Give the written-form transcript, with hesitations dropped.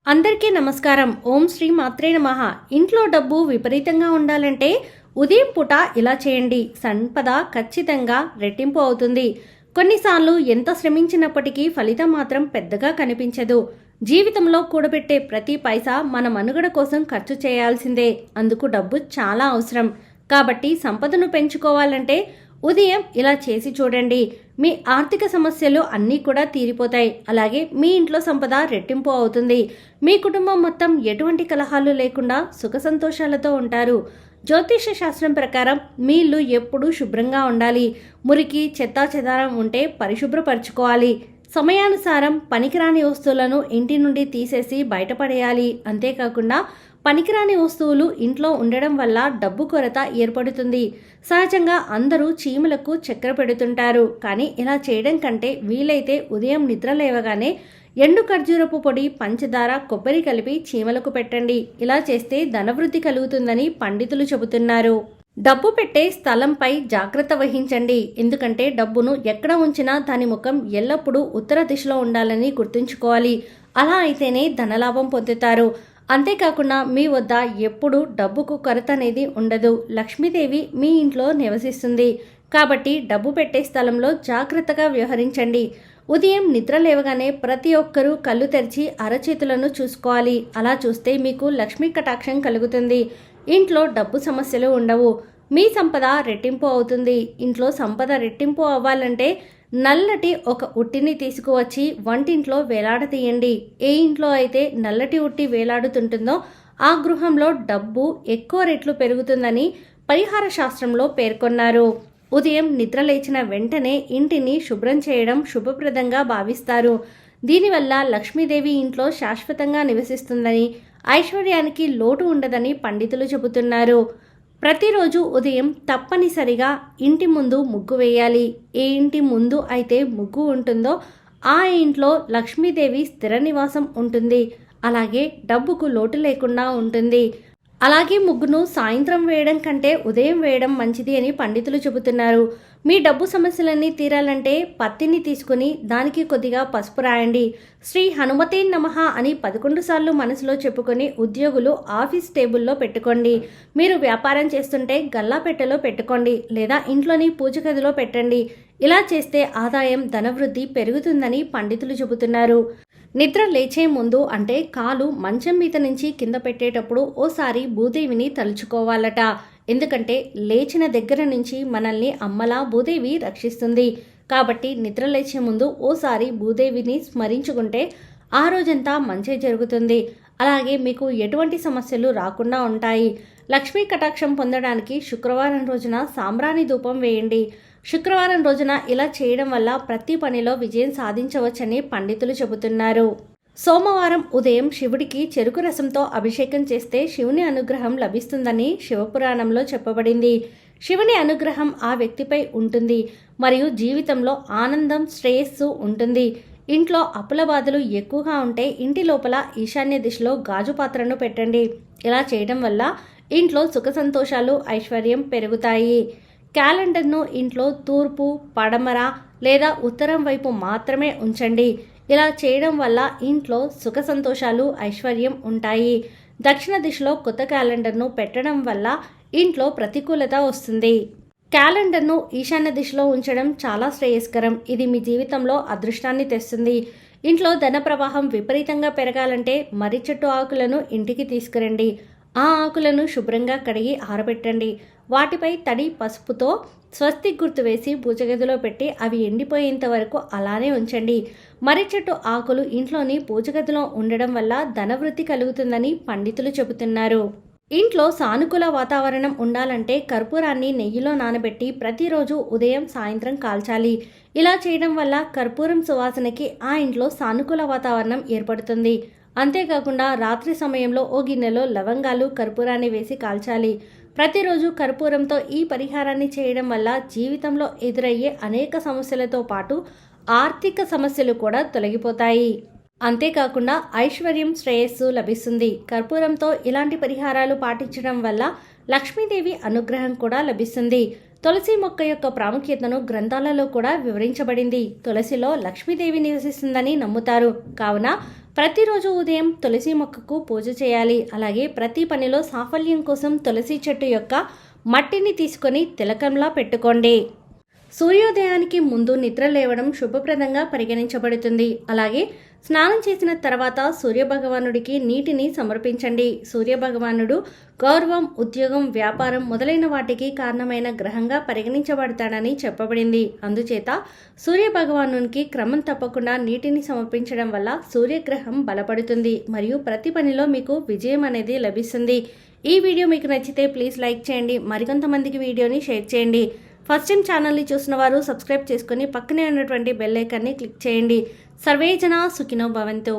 అందరికీ నమస్కారం. ఓం శ్రీ మాత్రే నమః. ఇంట్లో డబ్బు విపరీతంగా ఉండాలంటే ఉదయం పూట ఇలా చేయండి. సంపద ఖచ్చితంగా రెట్టింపు అవుతుంది. కొన్నిసార్లు ఎంత శ్రమించినప్పటికీ ఫలితం మాత్రం పెద్దగా కనిపించదు. జీవితంలో కూడబెట్టే ప్రతి పైసా మన మనుగడ కోసం ఖర్చు చేయాల్సిందే. అందుకు డబ్బు చాలా అవసరం. కాబట్టి సంపదను పెంచుకోవాలంటే ఉదయం ఇలా చేసి చూడండి. మీ ఆర్థిక సమస్యలు అన్నీ కూడా తీరిపోతాయి. అలాగే మీ ఇంట్లో సంపద రెట్టింపు అవుతుంది. మీ కుటుంబం మొత్తం ఎటువంటి కలహాలు లేకుండా సుఖ సంతోషాలతో ఉంటారు. జ్యోతిష శాస్త్రం ప్రకారం మీ ఇల్లు ఎప్పుడూ శుభ్రంగా ఉండాలి. మురికి చెత్తా చెదారం ఉంటే పరిశుభ్రపరచుకోవాలి. సమయానుసారం పనికిరాని వస్తువులను ఇంటి నుండి తీసేసి బయటపడేయాలి. అంతేకాకుండా పనికిరాని వస్తువులు ఇంట్లో ఉండడం వల్ల డబ్బు కొరత ఏర్పడుతుంది. సహజంగా అందరూ చీమలకు చక్కెర పెడుతుంటారు. కానీ ఇలా చేయడం కంటే వీలైతే ఉదయం నిద్ర లేవగానే ఎండు ఖర్జూరపు పొడి, పంచదార, కొబ్బరి కలిపి చీమలకు పెట్టండి. ఇలా చేస్తే ధనవృద్ధి కలుగుతుందని పండితులు చెబుతున్నారు. డబ్బు పెట్టే స్థలంపై జాగ్రత్త వహించండి. ఎందుకంటే డబ్బును ఎక్కడ ఉంచినా దాని ముఖం ఎల్లప్పుడూ ఉత్తర దిశలో ఉండాలని గుర్తుంచుకోవాలి. అలా అయితేనే ధనలాభం పొందుతారు. అంతేకాకుండా మీ వద్ద ఎప్పుడూ డబ్బుకు కొరత అనేది ఉండదు. లక్ష్మీదేవి మీ ఇంట్లో నివసిస్తుంది. కాబట్టి డబ్బు పెట్టే స్థలంలో జాగ్రత్తగా వ్యవహరించండి. ఉదయం నిద్ర లేవగానే ప్రతి ఒక్కరూ కళ్ళు తెరిచి అరచేతులను చూసుకోవాలి. అలా చూస్తే మీకు లక్ష్మీ కటాక్షం కలుగుతుంది. ఇంట్లో డబ్బు సమస్యలు ఉండవు. మీ సంపద రెట్టింపు అవుతుంది. ఇంట్లో సంపద రెట్టింపు అవ్వాలంటే నల్లటి ఒక ఉట్టిని తీసుకువచ్చి వంటింట్లో వేలాడదీయండి. ఏ ఇంట్లో అయితే నల్లటి ఉట్టి వేలాడుతుంటుందో ఆ గృహంలో డబ్బు ఎక్కువ రెట్లు పెరుగుతుందని పరిహార శాస్త్రంలో పేర్కొన్నారు. ఉదయం నిద్ర లేచిన వెంటనే ఇంటిని శుభ్రం చేయడం శుభప్రదంగా భావిస్తారు. దీనివల్ల లక్ష్మీదేవి ఇంట్లో శాశ్వతంగా నివసిస్తుందని, ఐశ్వర్యానికి లోటు ఉండదని పండితులు చెబుతున్నారు. ప్రతిరోజు ఉదయం తప్పనిసరిగా ఇంటి ముందు ముగ్గు వేయాలి. ఏ ఇంటి ముందు అయితే ముగ్గు ఉంటుందో ఆ ఇంట్లో లక్ష్మీదేవి స్థిర నివాసం ఉంటుంది. అలాగే డబ్బుకు లోటు లేకుండా ఉంటుంది. అలాగే ముగ్గును సాయంత్రం వేయడం కంటే ఉదయం వేయడం మంచిది అని పండితులు చెబుతున్నారు. మీ డబ్బు సమస్యలన్నీ తీరాలంటే పత్తిని తీసుకుని దానికి కొద్దిగా పసుపు రాయండి. శ్రీ హనుమతే నమః అని 11 సార్లు మనసులో చెప్పుకొని ఉద్యోగులు ఆఫీస్ టేబుల్లో పెట్టుకోండి. మీరు వ్యాపారం చేస్తుంటే గల్లాపెట్టెలో పెట్టుకోండి లేదా ఇంట్లోని పూజ గదిలో పెట్టండి. ఇలా చేస్తే ఆదాయం, ధనవృద్ధి పెరుగుతుందని పండితులు చెబుతున్నారు. నిద్ర లేచే ముందు అంటే కాలు మంచం మీద నుంచి కింద పెట్టేటప్పుడు ఓసారి భూదేవిని తలుచుకోవాలట. ఎందుకంటే లేచిన దగ్గర నుంచి మనల్ని అమ్మలా భూదేవి రక్షిస్తుంది. కాబట్టి నిద్ర లేచే ముందు ఓసారి భూదేవిని స్మరించుకుంటే ఆ రోజంతా మంచి జరుగుతుంది. అలాగే మీకు ఎటువంటి సమస్యలు రాకుండా ఉంటాయి. లక్ష్మీ కటాక్షం పొందడానికి శుక్రవారం రోజున సాంబ్రాణి ధూపం వేయండి. శుక్రవారం రోజున ఇలా చేయడం వల్ల ప్రతి పనిలో విజయం సాధించవచ్చని పండితులు చెబుతున్నారు. సోమవారం ఉదయం శివుడికి చెరుకు రసంతో అభిషేకం చేస్తే శివుని అనుగ్రహం లభిస్తుందని శివపురాణంలో చెప్పబడింది. శివుని అనుగ్రహం ఆ వ్యక్తిపై ఉంటుంది మరియు జీవితంలో ఆనందం, శ్రేయస్సు ఉంటుంది. ఇంట్లో అప్పుల బాధలు ఎక్కువగా ఉంటే ఇంటి లోపల ఈశాన్య దిశలో గాజు పాత్రను పెట్టండి. ఇలా చేయడం వల్ల ఇంట్లో సుఖ సంతోషాలు, ఐశ్వర్యం పెరుగుతాయి. క్యాలెండర్ను ఇంట్లో తూర్పు, పడమర లేదా ఉత్తరం వైపు మాత్రమే ఉంచండి. ఇలా చేయడం వల్ల ఇంట్లో సుఖ సంతోషాలు, ఐశ్వర్యం ఉంటాయి. దక్షిణ దిశలో కొత్త క్యాలెండర్ను పెట్టడం వల్ల ఇంట్లో ప్రతికూలత వస్తుంది. క్యాలెండర్ను ఈశాన్య దిశలో ఉంచడం చాలా శ్రేయస్కరం. ఇది మీ జీవితంలో అదృష్టాన్ని తెస్తుంది. ఇంట్లో ధన ప్రవాహం విపరీతంగా పెరగాలంటే మర్రి చెట్టు ఆకులను ఇంటికి తీసుకురండి. ఆ ఆకులను శుభ్రంగా కడిగి ఆరబెట్టండి. వాటిపై తడి పసుపుతో స్వస్తిక్ గుర్తు వేసి పూజగదిలో పెట్టి అవి ఎండిపోయేంత వరకు అలానే ఉంచండి. మర్రి చెట్టు ఆకులు ఇంట్లోని పూజగదిలో ఉండడం వల్ల ధనవృద్ధి కలుగుతుందని పండితులు చెబుతున్నారు. ఇంట్లో సానుకూల వాతావరణం ఉండాలంటే కర్పూరాన్ని నెయ్యిలో నానబెట్టి ప్రతిరోజు ఉదయం, సాయంత్రం కాల్చాలి. ఇలా చేయడం వల్ల కర్పూరం సువాసనకి ఆ ఇంట్లో సానుకూల వాతావరణం ఏర్పడుతుంది. అంతేకాకుండా రాత్రి సమయంలో ఓ గిన్నెలో లవంగాలు, కర్పూరాన్ని వేసి కాల్చాలి. ప్రతిరోజు కర్పూరంతో ఈ పరిహారాన్ని చేయడం వల్ల జీవితంలో ఎదురయ్యే అనేక సమస్యలతో పాటు ఆర్థిక సమస్యలు కూడా తొలగిపోతాయి. అంతేకాకుండా ఐశ్వర్యం, శ్రేయస్సు లభిస్తుంది. కర్పూరంతో ఇలాంటి పరిహారాలు పాటించడం వల్ల లక్ష్మీదేవి అనుగ్రహం కూడా లభిస్తుంది. తులసి మొక్క యొక్క ప్రాముఖ్యతను గ్రంథాలలో కూడా వివరించబడింది. తులసిలో లక్ష్మీదేవి నివసిస్తుందని నమ్ముతారు. కావున ప్రతిరోజు ఉదయం తులసి మొక్కకు పూజ చేయాలి. అలాగే ప్రతి పనిలో సాఫల్యం కోసం తులసి చెట్టు యొక్క మట్టిని తీసుకొని తిలకంలా పెట్టుకోండి. సూర్యోదయానికి ముందు నిద్ర లేవడం శుభప్రదంగా పరిగణించబడుతుంది. అలాగే స్నానం చేసిన తర్వాత సూర్యభగవానుడికి నీటిని సమర్పించండి. సూర్యభగవానుడు గౌరవం, ఉద్యోగం, వ్యాపారం మొదలైన వాటికి కారణమైన గ్రహంగా పరిగణించబడతాడని చెప్పబడింది. అందుచేత సూర్యభగవానునికి క్రమం తప్పకుండా నీటిని సమర్పించడం వల్ల సూర్యగ్రహం బలపడుతుంది మరియు ప్రతి పనిలో మీకు విజయం అనేది లభిస్తుంది. ఈ వీడియో మీకు నచ్చితే ప్లీజ్ లైక్ చేయండి. మరికొంతమందికి వీడియోని షేర్ చేయండి. ఫస్ట్ టైం ఛానల్ని చూసిన వారు సబ్స్క్రైబ్ చేసుకుని పక్కనే ఉన్నటువంటి బెల్ ఐకాన్ని క్లిక్ చేయండి. సర్వే జనా సుఖినో భవంతు.